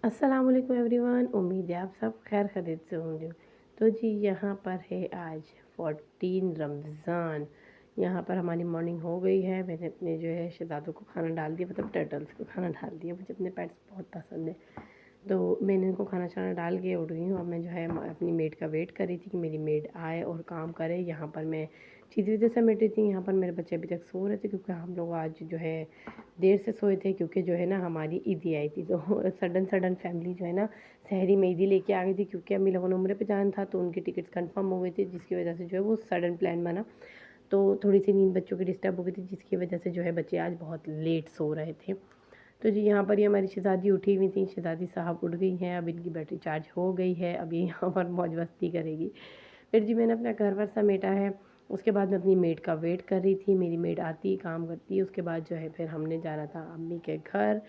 अस्सलाम वालेकुम एवरीवन। उम्मीद है आप सब खैर खैरियत से होंगे। तो जी यहाँ पर है आज 14 रमज़ान। यहाँ पर हमारी मॉर्निंग हो गई है। मैंने अपने जो है शहज़ादों को खाना डाल दिया, मतलब टर्टल्स को खाना डाल दिया। मुझे अपने पेट्स बहुत पसंद है, तो मैंने उनको खाना शाना डाल के उठ गई हूँ। अब मैं जो है अपनी मेड का वेट कर रही थी कि मेरी मेड आए और काम करे। यहाँ पर मैं चीज़ें वजह समेट रही थी। यहाँ पर मेरे बच्चे अभी तक सो रहे थे क्योंकि हम लोग आज जो है देर से सोए थे, क्योंकि जो है ना हमारी ईदी आई थी, तो सडन सडन फैमिली जो है ना शहरी में ईदी लेके आ गई थी, क्योंकि अम्मी लोगों ने उम्र पे जाना था, तो उनकी टिकट्स कंफर्म हो गई थी, जिसकी वजह से जो है वो सडन प्लान बना। तो थोड़ी सी नींद बच्चों की डिस्टर्ब हो गई थी, जिसकी वजह से जो है बच्चे आज बहुत लेट सो रहे थे। तो जी यहाँ पर ये हमारी शहज़ादी उठी हुई थी। शहज़ादी साहब उठ गई हैं, अब इनकी बैटरी चार्ज हो गई है, अब ये यहाँ पर मौज मस्ती करेगी। फिर जी मैंने अपना घर वर समेटा है। उसके बाद मैं अपनी मेड का वेट कर रही थी। मेरी मेड आती काम करती है, उसके बाद जो है फिर हमने जाना था अम्मी के घर।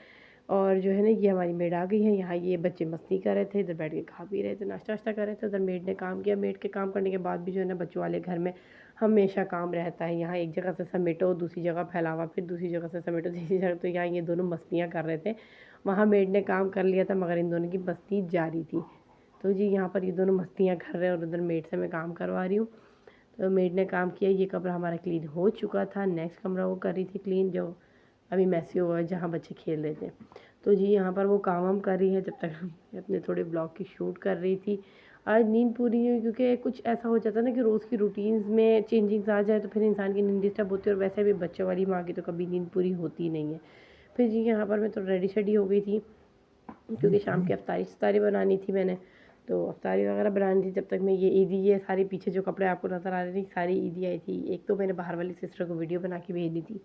और जो है ना ये हमारी मेड आ गई है। यहाँ ये बच्चे मस्ती कर रहे थे, इधर बैठ के खा पी रहे थे, नाश्ता वाश्ता कर रहे थे। उधर मेड ने काम किया। मेड के काम करने के बाद भी जो है ना बच्चों वाले घर में हमेशा काम रहता है। यहाँ एक जगह से समेटो, दूसरी जगह फैलावा, फिर दूसरी जगह से समेटो, तीसरी जगह। तो यहाँ ये दोनों मस्तियाँ कर रहे थे। वहाँ मेड ने काम कर लिया था, मगर इन दोनों की मस्ती जारी थी। तो जी यहाँ पर ये दोनों मस्तियाँ कर रहे हैं और उधर मेड से मैं काम करवा रही हूँ। तो मेड ने काम किया। ये कमरा हमारा क्लीन हो चुका था। नेक्स्ट कमरा वो कर रही थी क्लीन, जो अभी मैसी हुआ है, जहाँ बच्चे खेल रहे थे। तो जी यहाँ पर वो काम हम कर रही है, जब तक मैं अपने थोड़े ब्लॉग की शूट कर रही थी। आज नींद पूरी नहीं हुई, क्योंकि कुछ ऐसा हो जाता है ना कि रोज़ की रूटीन्स में चेंजिंग्स आ जाए, तो फिर इंसान की नींद डिस्टर्ब होती है। और वैसे भी बच्चों वाली माँ की तो कभी नींद पूरी होती नहीं है। फिर जी यहाँ पर मैं तो रेडी शेडी हो गई थी, क्योंकि शाम की अफ्तारी शफ्तारी बनानी थी मैंने। तो अफ्तारी वगैरह बनानी थी, जब तक मैं ये ईदी, ये सारी पीछे जो कपड़े आपको नज़र आ रहे थे सारी ईदी आई थी। एक तो मैंने बाहर वाली सिस्टर को वीडियो बना के भेज दी थी,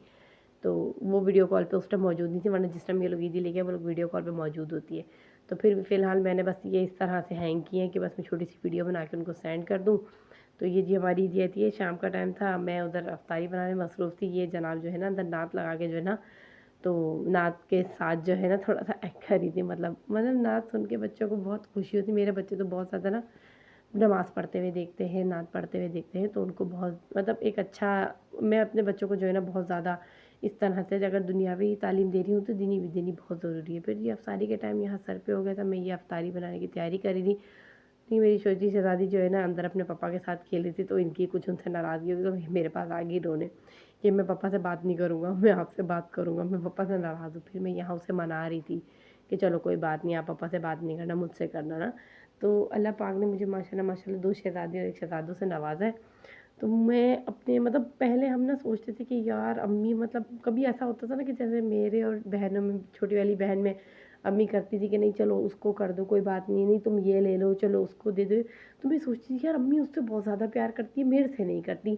तो वो वीडियो कॉल पे उस टाइम मौजूद नहीं थी, वरना जिस टाइम ये लोग ईदी लेके वो लोग वीडियो कॉल पे मौजूद होती है। तो फिर फ़िलहाल मैंने बस ये इस तरह से हैंग किए हैं कि बस मैं छोटी सी वीडियो बना के उनको सेंड कर दूँ। तो ये जी हमारी ईदी आई थी। शाम का टाइम था, मैं उधर अफ्तारी बनाने में मसरूफ़ थी। ये जनाब जो है ना अंदर नात लगा के जो है ना, तो नात के साथ जो है ना थोड़ा-सा एक्ट कर रही थी। मतलब नात सुन के बच्चों को बहुत खुशी होती है। मेरे बच्चे तो बहुत ज़्यादा ना नमाज़ पढ़ते हुए देखते हैं, नात पढ़ते हुए देखते हैं, तो उनको बहुत मतलब एक अच्छा, मैं अपने बच्चों को जो है ना बहुत ज़्यादा इस तरह से अगर दुनियावी तालीम दे रही हूँ, तो दीनी भी देनी बहुत ज़रूरी है। फिर ये अफ्तारी के टाइम यहाँ सर पे हो गया था, मैं ये अफ्तारी बनाने की तैयारी कर रही थी। नहीं, मेरी छोटी शहज़ादी जो है ना अंदर अपने पापा के साथ खेल रही थी, तो इनकी कुछ उनसे नाराज़गी होगी, तो मेरे पास आ गई रोने कि मैं पापा से बात नहीं करूँगा, मैं आपसे बात करूँगा, मैं पापा से नाराज़ हूँ। फिर मैं यहाँ उसे मना रही थी कि चलो कोई बात नहीं, आप पापा से बात नहीं करना, मुझसे करना ना। तो अल्लाह पाक ने मुझे माशाल्लाह माशाल्लाह 2 शहज़ादी और 1 शहज़ादों से नवाज़ा है। तो मैं अपने मतलब पहले हम ना सोचते थे कि यार अम्मी, मतलब कभी ऐसा होता था ना कि जैसे मेरे और बहनों में, छोटी वाली बहन में अम्मी करती थी कि नहीं चलो उसको कर दो, कोई बात नहीं, नहीं तुम ये ले लो, चलो उसको दे दो। तो मैं सोचती थी यार अम्मी उससे बहुत ज़्यादा प्यार करती है, मेरे से नहीं करती।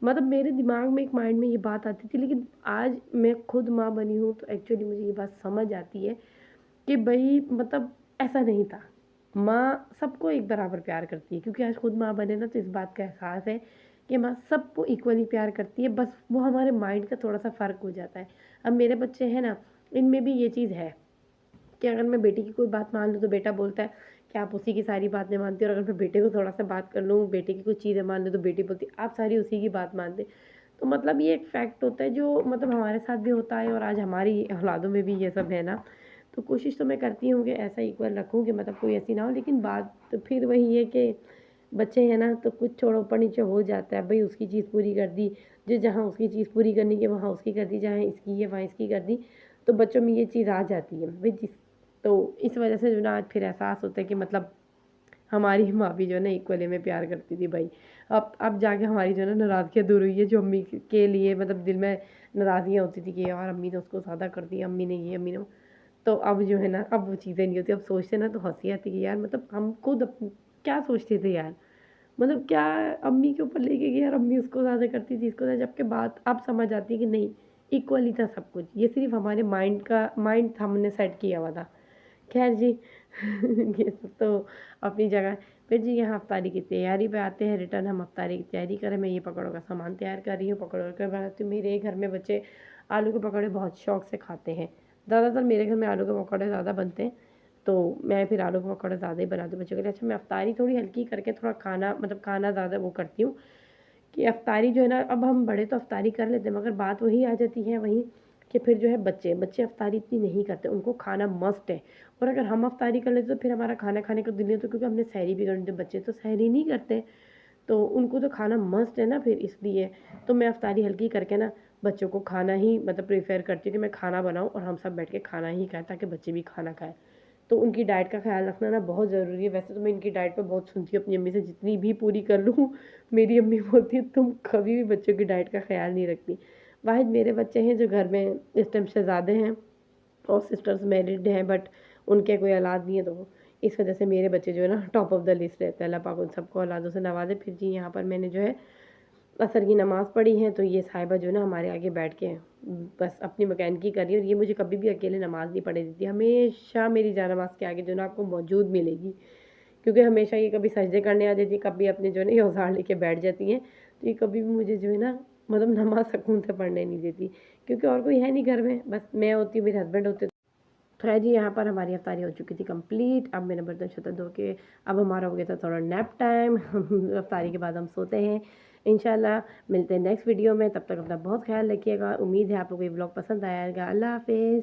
मतलब मेरे दिमाग में एक माइंड में ये बात आती थी, लेकिन आज मैं खुद माँ बनी हूँ, तो एक्चुअली मुझे ये बात समझ आती है कि भई मतलब ऐसा नहीं था। माँ सबको एक बराबर प्यार करती है, क्योंकि आज खुद माँ बने ना, तो इस बात का एहसास है कि माँ सबको इक्वली प्यार करती है, बस वो हमारे माइंड का थोड़ा-सा फ़र्क हो जाता है। अब मेरे बच्चे हैं ना, इनमें भी ये चीज़ है कि अगर मैं बेटी की कोई बात मान लूँ, तो बेटा बोलता है कि आप उसी की सारी बातें मानती हो, और अगर मैं बेटे को थोड़ा-सा बात कर लूँ, बेटे की कुछ चीज़ें मान लूँ, तो बेटी बोलती है आप सारी उसी की बात मानते। तो मतलब ये एक फैक्ट होता है, जो मतलब हमारे साथ भी होता है, और आज हमारी औलादों में भी ये सब है ना। तो कोशिश तो मैं करती हूँ कि ऐसा इक्वल रखूँ कि मतलब कोई ऐसी ना हो, लेकिन बात तो फिर वही है कि बच्चे हैं ना, तो कुछ थोड़ा ऊपर-नीचे हो जाता है। भई उसकी चीज़ पूरी कर दी, जो जहाँ उसकी चीज़ पूरी करनी है वहाँ उसकी कर दी, जहाँ इसकी है वहाँ इसकी कर दी, तो बच्चों में ये चीज़ आ जाती है। भई तो इस वजह से जो ना आज फिर एहसास होता है कि मतलब हमारी माँ भी जो है ना इक्वली में प्यार करती थी भाई। अब जाके हमारी जो है ना नाराज़गियाँ दूर हुई है, जो अम्मी के लिए मतलब दिल में नाराज़गियाँ होती थी कि यार अम्मी ने उसको ज़्यादा कर दिया, अम्मी ने ये, अम्मी ने वो। तो अब जो है ना, अब वो चीज़ें नहीं होती। अब सोचते ना तो हँसी आती है कि यार मतलब हम खुद क्या सोचते थे यार। मतलब क्या अम्मी के ऊपर लेके कि यार अम्मी उसको ज़्यादा करती थी, इसको ज़्यादा, जबकि बात अब समझ आती है कि नहीं, इक्वली था सब कुछ। ये सिर्फ़ हमारे माइंड हमने सेट किया हुआ था। ख़ैर जी ये सब तो अपनी जगह। फिर जी यहाँ अफ़्तारी की तैयारी पे आते हैं, रिटर्न हम अफ़्तारी की तैयारी करें। मैं ये पकौड़ों का सामान तैयार कर रही हूँ, पकौड़े वकौड़े बनाती हूँ। मेरे घर में बच्चे आलू के पकौड़े बहुत शौक से खाते हैं। ज़्यादातर मेरे घर में आलू के पकौड़े ज़्यादा बनते हैं, तो मैं फिर आलू के पकौड़े ज़्यादा ही बनाती हूँ बच्चों के लिए। अच्छा, मैं अफ़्तारी थोड़ी हल्की करके थोड़ा खाना, मतलब खाना ज़्यादा वो करती हूँ कि अफ़्तारी जो है ना, अब हम बड़े तो अफ़्तारी कर लेते हैं, मगर बात वही आ जाती है वहीं कि फिर जो है बच्चे बच्चे अफ्तारी इतनी नहीं करते, उनको खाना मस्ट है। और अगर हम अफ्तारी कर लेते तो फिर हमारा खाना खाने का दिल नहीं होता, क्योंकि हमने सहरी भी करनी थी, बच्चे तो सहरी नहीं करते, तो उनको तो खाना मस्ट है ना, फिर इसलिए तो मैं अफ्तारी हल्की करके ना बच्चों को खाना ही मतलब प्रेफर करती हूँ कि मैं खाना बनाऊँ और हम सब बैठ के खाना ही खाएं, ताकि बच्चे भी खाना खाएं। तो उनकी डाइट का ख्याल रखना ना बहुत ज़रूरी है। वैसे तो मैं इनकी डाइट पे बहुत सुनती हूँ अपनी अम्मी से, जितनी भी पूरी कर लूँ मेरी अम्मी बोलती है तुम कभी भी बच्चों की डाइट का ख्याल नहीं रखती। वाहिद मेरे बच्चे हैं जो घर में इस टाइम शहज़ादे हैं, और सिस्टर्स मैरिड हैं, बट उनके कोई औलाद नहीं है, तो इस वजह से मेरे बच्चे जो है ना टॉप ऑफ द लिस्ट रहते हैं। अल्लाह पाक उन सबको औलादों से नवाजे। फिर जी यहाँ पर मैंने जो है असर की नमाज़ पढ़ी है, तो ये साहिबा जो है ना हमारे आगे बैठ के बस अपनी मकैनिकी कर रही है, और ये मुझे कभी भी अकेले नमाज़ नहीं पढ़े देती, हमेशा मेरी जानमाज़ के आगे जो है ना आपको मौजूद मिलेगी, क्योंकि हमेशा ये कभी सजदे करने आ जाती है, कभी अपने जो है ना ये औजार लेके बैठ जाती हैं, तो ये कभी भी मुझे जो है ना मतलब नमाज सुकून से पढ़ने नहीं देती, क्योंकि और कोई है नहीं घर में, बस मैं होती हूँ, मेरे हस्बैंड होते। तो है जी, यहाँ पर हमारी अफ्तारी हो चुकी थी कंप्लीट। अब मैंने बर्तन शर्तन धो के अब हमारा हो गया था थोड़ा नैप टाइम अफ्तारी के बाद हम सोते हैं। इंशाल्लाह मिलते हैं नेक्स्ट वीडियो में, तब तक अपना बहुत ख्याल रखिएगा। उम्मीद है आप लोगों को ये ब्लॉग पसंद आएगा। अल्लाह हाफिज़।